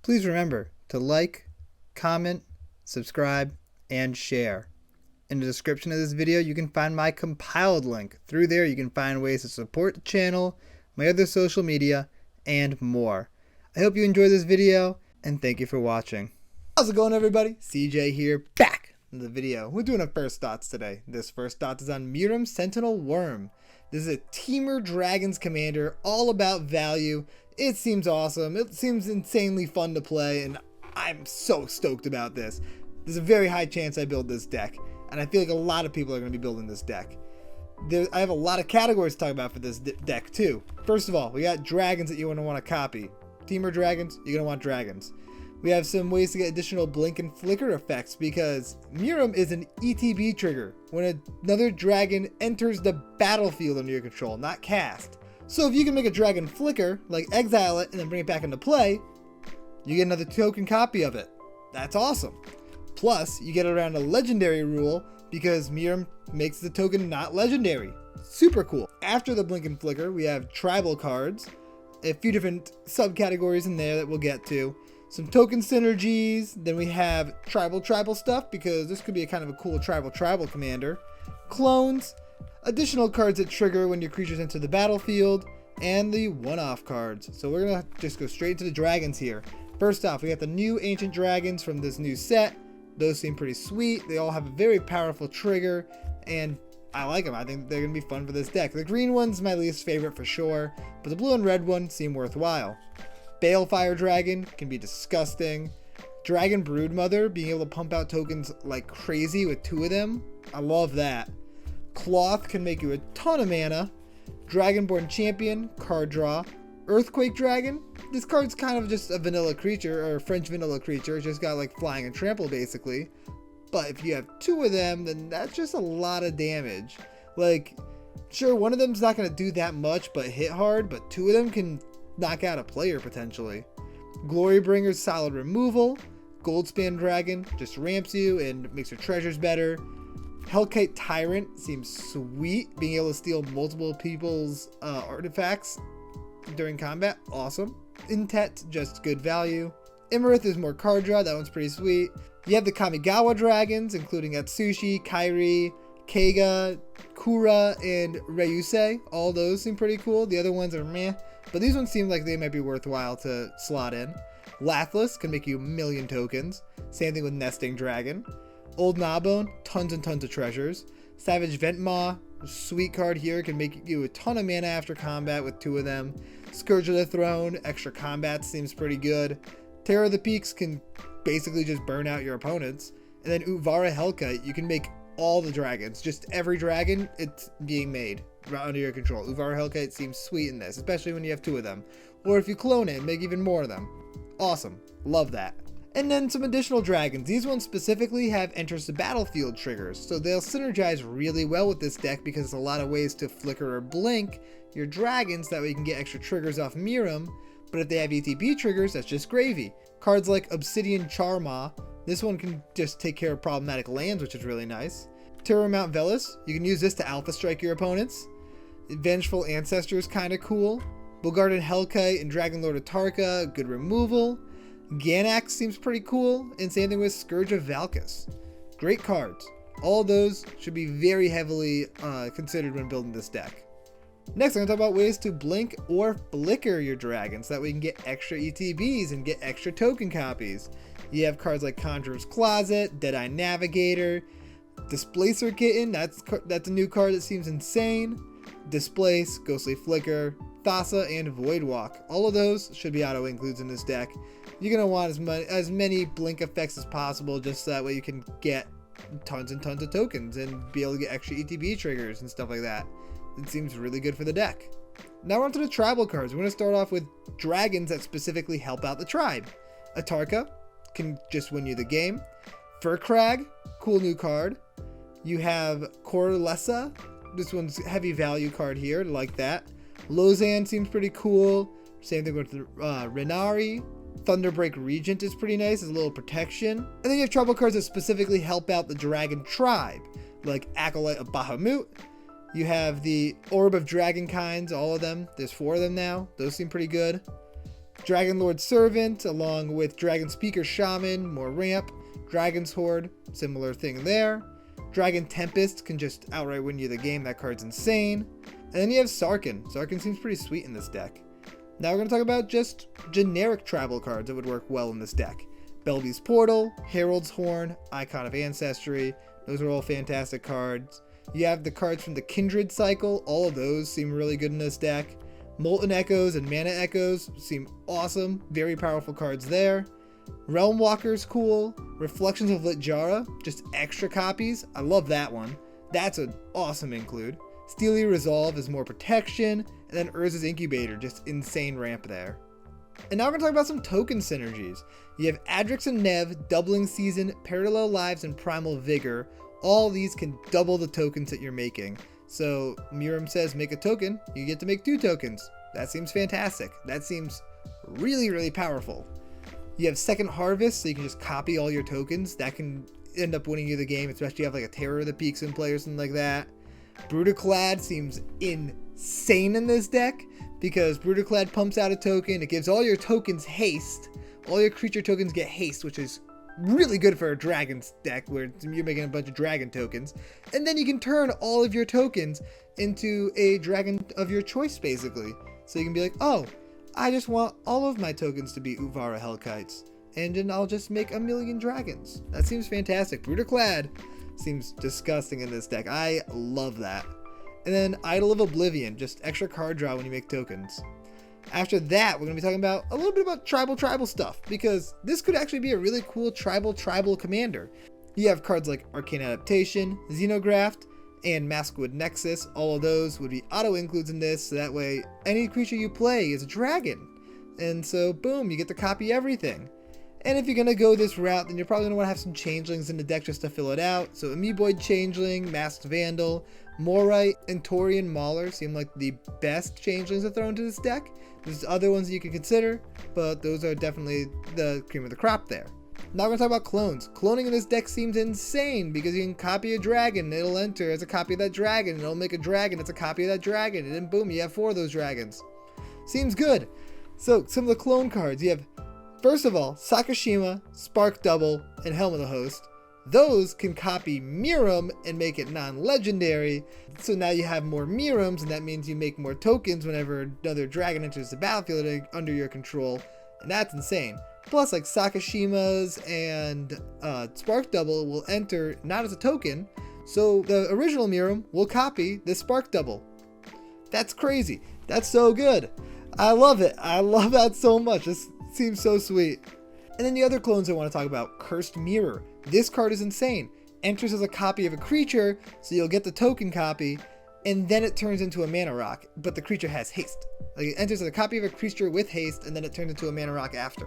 Please remember to like, comment, subscribe, and share. In the description of this video, you can find my compiled link. Through there, you can find ways to support the channel, my other social media, and more. I hope you enjoyed this video, and thank you for watching. How's it going, everybody? CJ here, back in the video. We're doing a first thoughts today. This first thought is on Miirym Sentinel Wyrm. This is a Teamer Dragons commander, all about value. It seems awesome. It seems insanely fun to play, and I'm so stoked about this. There's a very high chance I build this deck, and I feel like a lot of people are going to be building this deck. I have a lot of categories to talk about for this deck too. First of all, we got dragons that you're going to want to copy. Teamer dragons, you're going to want dragons. We have some ways to get additional blink and flicker effects because Miirym is an ETB trigger when another dragon enters the battlefield under your control, not cast. So if you can make a dragon flicker, like exile it and then bring it back into play, you get another token copy of it. That's awesome. Plus, you get around a legendary rule because Miirym makes the token not legendary. Super cool. After the blink and flicker, we have tribal cards, a few different subcategories in there that we'll get to. Some token synergies, then we have tribal stuff because this could be a kind of a cool tribal commander. Clones, additional cards that trigger when your creatures enter the battlefield, and the one-off cards. So we're gonna just go straight to the dragons here. First off, we got the new ancient dragons from this new set. Those seem pretty sweet. They all have a very powerful trigger, and I like them. I think they're gonna be fun for this deck. The green one's my least favorite for sure, but the blue and red one seem worthwhile. Balefire Dragon can be disgusting. Dragon Broodmother, being able to pump out tokens like crazy with 2 of them. I love that. Cloth can make you a ton of mana. Dragonborn Champion, card draw. Earthquake Dragon, this card's kind of just a vanilla creature, or a French vanilla creature. It's just got like flying and trample basically. But if you have 2 of them, then that's just a lot of damage. Like, sure, one of them's not going to do that much but hit hard, but 2 of them can knock out a player potentially. Glorybringer's solid removal. Goldspan Dragon just ramps you and makes your treasures better. Hellkite Tyrant seems sweet, being able to steal multiple people's artifacts during combat. Awesome. Intet, just good value. Imarith is more card draw. That one's pretty sweet. You have the Kamigawa dragons, including Atsushi, Kairi, Keiga, Kura, and Ryusei. All those seem pretty cool. The other ones are meh, but these ones seem like they might be worthwhile to slot in. Lathless can make you 1,000,000 tokens. Same thing with Nesting Dragon. Old Gnawbone, tons and tons of treasures. Savage Ventmaw, sweet card here, can make you a ton of mana after combat with 2 of them. Scourge of the Throne, extra combat seems pretty good. Terror of the Peaks can basically just burn out your opponents. And then Uvara Hellkite, you can make all the dragons, just every dragon, it's being made right under your control. Uvara Hellkite seems sweet in this, especially when you have 2 of them. Or if you clone it, make even more of them. Awesome. Love that. And then some additional dragons. These ones specifically have enters the battlefield triggers, so they'll synergize really well with this deck because there's a lot of ways to flicker or blink your dragons, that way you can get extra triggers off Miirym. But if they have ETB triggers, that's just gravy. Cards like Obsidian Charmaw, this one can just take care of problematic lands, which is really nice. Terror Mount Velis, you can use this to alpha strike your opponents. Vengeful Ancestor is kind of cool. Bulgarden Hellkite and Dragonlord Atarka, good removal. Ganax seems pretty cool, and same thing with Scourge of Valkus. Great cards. All those should be very heavily considered when building this deck. Next, I'm going to talk about ways to blink or flicker your dragons, so that we can get extra ETBs and get extra token copies. You have cards like Conjurer's Closet, Deadeye Navigator, Displacer Kitten, that's a new card that seems insane. Displace, Ghostly Flicker, Thassa, and Voidwalk. All of those should be auto-includes in this deck. You're going to want as many blink effects as possible, just so that way you can get tons and tons of tokens and be able to get extra ETB triggers and stuff like that. It seems really good for the deck. Now we're on to the tribal cards. We're going to start off with dragons that specifically help out the tribe. Atarka can just win you the game. Furkrag, cool new card. You have Corlessa. This one's heavy value card here, like that. Lozan seems pretty cool. Same thing with Renari. Thunderbreak Regent is pretty nice as a little protection. And then you have tribal cards that specifically help out the dragon tribe, like Acolyte of Bahamut. You have the Orb of Dragonkinds, all of them. There's 4 of them now. Those seem pretty good. Dragon Lord Servant, along with Dragon Speaker Shaman, more ramp. Dragon's Horde, similar thing there. Dragon Tempest can just outright win you the game. That card's insane. And then you have Sarkhan. Sarkhan seems pretty sweet in this deck. Now we're going to talk about just generic tribal cards that would work well in this deck. Belby's Portal, Herald's Horn, Icon of Ancestry. Those are all fantastic cards. You have the cards from the Kindred cycle. All of those seem really good in this deck. Molten Echoes and Mana Echoes seem awesome. Very powerful cards there. Realm Walker's cool. Reflections of Litjara, just extra copies. I love that one. That's an awesome include. Steely Resolve is more protection. And then Urza's Incubator, just insane ramp there. And now we're going to talk about some token synergies. You have Adrix and Nev, Doubling Season, Parallel Lives, and Primal Vigor. All these can double the tokens that you're making. So Miirym says make a token, you get to make 2 tokens. That seems fantastic. That seems really, really powerful. You have Second Harvest, so you can just copy all your tokens. That can end up winning you the game, especially if you have like a Terror of the Peaks in play or something like that. Brutaclad seems insane in this deck because Brutaclad pumps out a token. It gives all your tokens haste. All your creature tokens get haste, which is really good for a Dragon's deck where you're making a bunch of dragon tokens. And then you can turn all of your tokens into a dragon of your choice, basically. So you can be like, oh, I just want all of my tokens to be Uvara Hellkites, and then I'll just make 1,000,000 dragons. That seems fantastic. Brutaclad seems disgusting in this deck. I love that. And then Idol of Oblivion, just extra card draw when you make tokens. After that, we're going to be talking about a little bit about tribal stuff, because this could actually be a really cool tribal commander. You have cards like Arcane Adaptation, Xenograft, and Maskwood Nexus. All of those would be auto includes in this, so that way any creature you play is a dragon. And so boom, you get to copy everything. And if you're going to go this route, then you're probably going to want to have some changelings in the deck just to fill it out. So Amoeboid Changeling, Masked Vandal, Morite, and Taurian Mauler seem like the best changelings to throw into this deck. There's other ones that you can consider, but those are definitely the cream of the crop there. Now we're going to talk about clones. Cloning in this deck seems insane because you can copy a dragon and it'll enter as a copy of that dragon, and it'll make a dragon that's a copy of that dragon, and then boom, you have 4 of those dragons. Seems good. So some of the clone cards, you have, first of all, Sakashima, Spark Double, and Helm of the Host. Those can copy Miirym and make it non-legendary. So now you have more Miiryms, and that means you make more tokens whenever another dragon enters the battlefield under your control. And that's insane. Plus, like Sakashima's and Spark Double will enter not as a token. So the original Miirym will copy the Spark Double. That's crazy. That's so good. I love it. I love that so much. This seems so sweet. And then the other clones I want to talk about, Cursed Mirror. This card is insane. Enters as a copy of a creature, so you'll get the token copy, and then it turns into a mana rock, but the creature has haste. Like, it enters as a copy of a creature with haste, and then it turns into a mana rock after.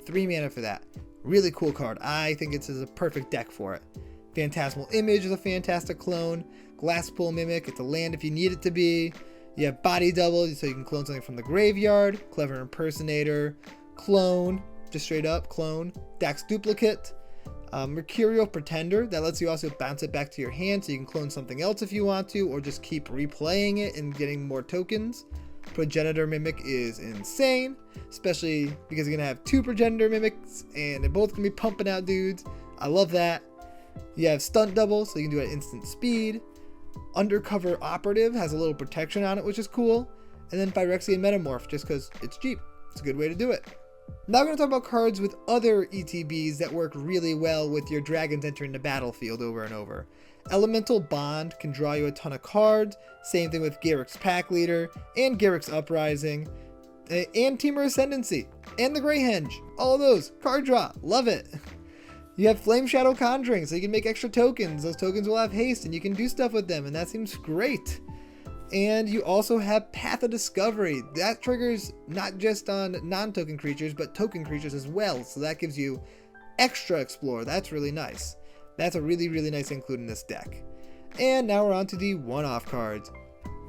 3 mana for that. Really cool card. I think it's a perfect deck for it. Phantasmal Image is a fantastic clone. Glasspool Mimic, it's a land if you need it to be. You have Body Double, so you can clone something from the graveyard. Clever Impersonator. Clone, just straight up clone. Dax Duplicate. Mercurial Pretender, that lets you also bounce it back to your hand so you can clone something else if you want to, or just keep replaying it and getting more tokens. Progenitor Mimic is insane, especially because you're going to have 2 Progenitor Mimics and they're both going to be pumping out dudes. I love that. You have Stunt Double, so you can do it at instant speed. Undercover Operative has a little protection on it, which is cool. And then Phyrexian Metamorph, just because it's cheap. It's a good way to do it. Now we're going to talk about cards with other ETBs that work really well with your dragons entering the battlefield over and over. Elemental Bond can draw you a ton of cards. Same thing with Garruk's Pack Leader and Garruk's Uprising. And Temur Ascendancy and the Greyhenge. All of those. Card draw. Love it. You have Flame Shadow Conjuring, so you can make extra tokens. Those tokens will have haste and you can do stuff with them, and that seems great. And you also have Path of Discovery. That triggers not just on non-token creatures, but token creatures as well. So that gives you extra explore. That's really nice. That's a really, really nice include in this deck. And now we're on to the one-off cards.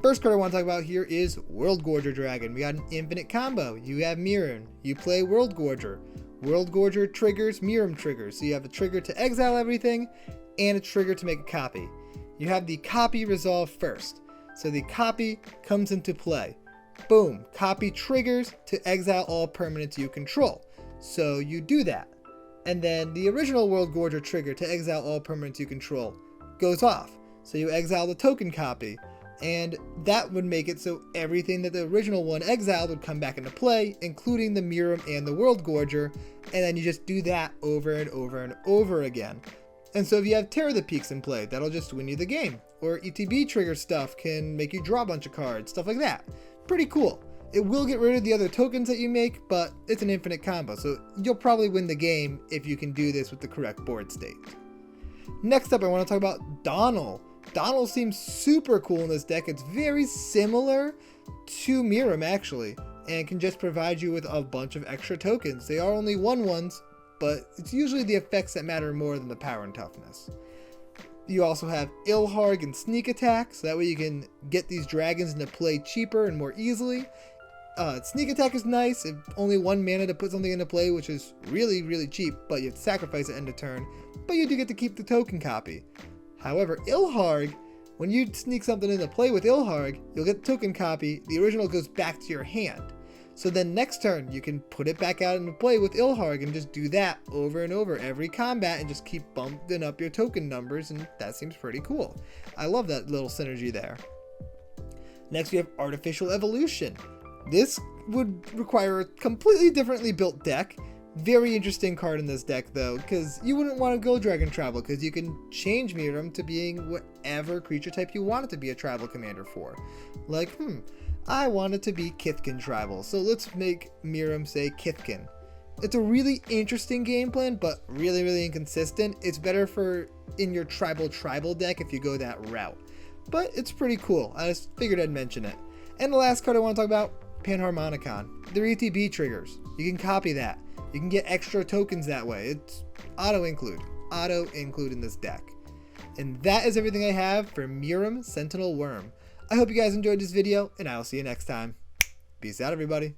First card I want to talk about here is World Gorger Dragon. We got an infinite combo. You have Miirym. You play World Gorger. World Gorger triggers Miirym triggers. So you have a trigger to exile everything and a trigger to make a copy. You have the copy resolve first. So the copy comes into play. boom, copy triggers to exile all permanents you control. So you do that. And then the original World Gorger trigger to exile all permanents you control goes off. So you exile the token copy, and that would make it so everything that the original one exiled would come back into play, including the Miirym and the World Gorger, and then you just do that over and over and over again. And so if you have Terror the Peaks in play, that'll just win you the game. Or ETB trigger stuff can make you draw a bunch of cards, stuff like that. Pretty cool. It will get rid of the other tokens that you make, but it's an infinite combo, so you'll probably win the game if you can do this with the correct board state. Next up, I want to talk about Donal. Donal seems super cool in this deck. It's very similar to Miirym, actually, and can just provide you with a bunch of extra tokens. They are only 1/1s, but it's usually the effects that matter more than the power and toughness. You also have Ilharg and Sneak Attack, so that way you can get these dragons into play cheaper and more easily. Sneak Attack is nice, if only 1 mana to put something into play, which is really, really cheap, but you have to sacrifice at end of turn, but you do get to keep the token copy. However, Ilharg, when you sneak something into play with Ilharg, you'll get the token copy, the original goes back to your hand. So then next turn, you can put it back out into play with Ilharg and just do that over and over every combat and just keep bumping up your token numbers, and that seems pretty cool. I love that little synergy there. Next we have Artificial Evolution. This would require a completely differently built deck. Very interesting card in this deck though, because you wouldn't want to go Dragon Tribal because you can change Miirym to being whatever creature type you want it to be a tribal commander for. Like, I want it to be Kithkin Tribal, so let's make Miirym say Kithkin. It's a really interesting game plan, but really, really inconsistent. It's better for in your tribal deck if you go that route. But it's pretty cool. I just figured I'd mention it. And the last card I want to talk about, Panharmonicon. They're ETB triggers. You can copy that. You can get extra tokens that way. It's auto-include in this deck. And that is everything I have for Miirym Sentinel Wyrm. I hope you guys enjoyed this video, and I will see you next time. Peace out, everybody.